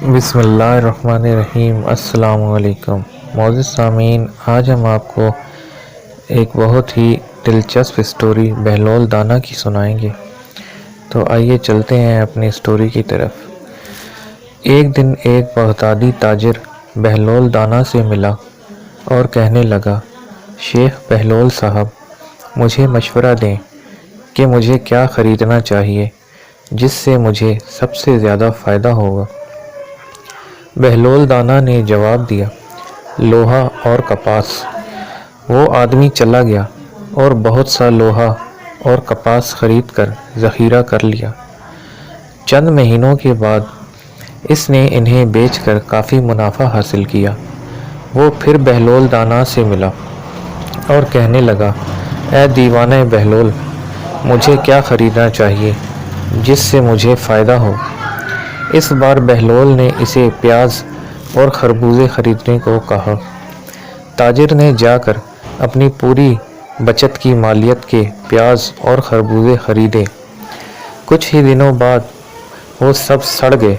بسم اللہ الرحمن الرحیم۔ السلام علیکم معزز سامعین، آج ہم آپ کو ایک بہت ہی دلچسپ اسٹوری بہلول دانا کی سنائیں گے۔ تو آئیے چلتے ہیں اپنی اسٹوری کی طرف۔ ایک دن ایک بغدادی تاجر بہلول دانا سے ملا اور کہنے لگا، شیخ بہلول صاحب، مجھے مشورہ دیں کہ مجھے کیا خریدنا چاہیے جس سے مجھے سب سے زیادہ فائدہ ہوگا۔ بہلول دانا نے جواب دیا، لوہا اور کپاس۔ وہ آدمی چلا گیا اور بہت سا لوہا اور کپاس خرید کر ذخیرہ کر لیا۔ چند مہینوں کے بعد اس نے انہیں بیچ کر کافی منافع حاصل کیا۔ وہ پھر بہلول دانا سے ملا اور کہنے لگا، اے دیوانہ بہلول، مجھے کیا خریدنا چاہیے جس سے مجھے فائدہ ہو۔ اس بار بہلول نے اسے پیاز اور خربوزے خریدنے کو کہا۔ تاجر نے جا کر اپنی پوری بچت کی مالیت کے پیاز اور خربوزے خریدے۔ کچھ ہی دنوں بعد وہ سب سڑ گئے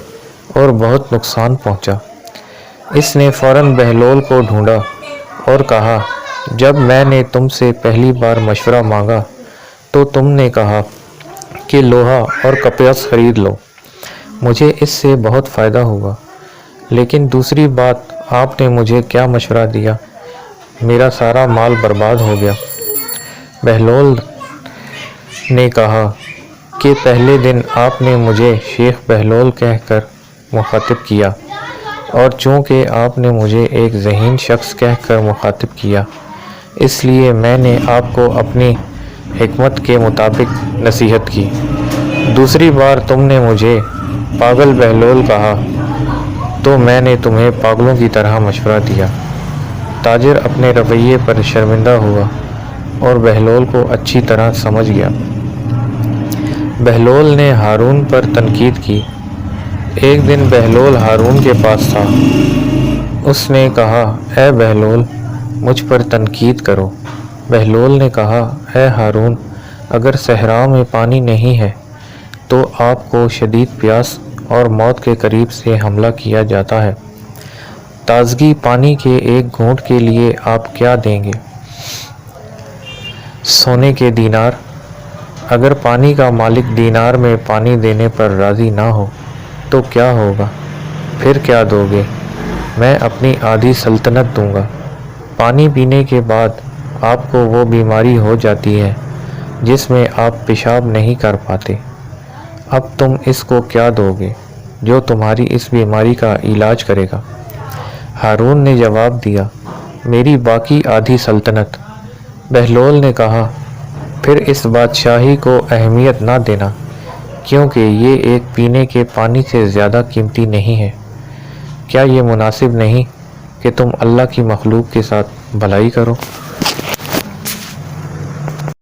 اور بہت نقصان پہنچا۔ اس نے فوراً بہلول کو ڈھونڈا اور کہا، جب میں نے تم سے پہلی بار مشورہ مانگا تو تم نے کہا کہ لوہا اور کپاس خرید لو، مجھے اس سے بہت فائدہ ہوا، لیکن دوسری بات آپ نے مجھے کیا مشورہ دیا، میرا سارا مال برباد ہو گیا۔ بہلول نے کہا کہ پہلے دن آپ نے مجھے شیخ بہلول کہہ کر مخاطب کیا، اور چونکہ آپ نے مجھے ایک ذہین شخص کہہ کر مخاطب کیا، اس لیے میں نے آپ کو اپنی حکمت کے مطابق نصیحت کی۔ دوسری بار تم نے مجھے پاگل بہلول کہا تو میں نے تمہیں پاگلوں کی طرح مشورہ دیا۔ تاجر اپنے رویے پر شرمندہ ہوا اور بہلول کو اچھی طرح سمجھ گیا۔ بہلول نے ہارون پر تنقید کی۔ ایک دن بہلول ہارون کے پاس تھا۔ اس نے کہا، اے بہلول، مجھ پر تنقید کرو۔ بہلول نے کہا، اے ہارون، اگر صحرا میں پانی نہیں ہے تو آپ کو شدید پیاس اور موت کے قریب سے حملہ کیا جاتا ہے۔ تازگی پانی کے ایک گھونٹ کے لیے آپ کیا دیں گے؟ سونے کے دینار۔ اگر پانی کا مالک دینار میں پانی دینے پر راضی نہ ہو تو کیا ہوگا؟ پھر کیا دو گے؟ میں اپنی آدھی سلطنت دوں گا۔ پانی پینے کے بعد آپ کو وہ بیماری ہو جاتی ہے جس میں آپ پیشاب نہیں کر پاتے۔ اب تم اس کو کیا دو گے جو تمہاری اس بیماری کا علاج کرے گا؟ ہارون نے جواب دیا، میری باقی آدھی سلطنت۔ بہلول نے کہا، پھر اس بادشاہی کو اہمیت نہ دینا، کیونکہ یہ ایک پینے کے پانی سے زیادہ قیمتی نہیں ہے۔ کیا یہ مناسب نہیں کہ تم اللہ کی مخلوق کے ساتھ بھلائی کرو؟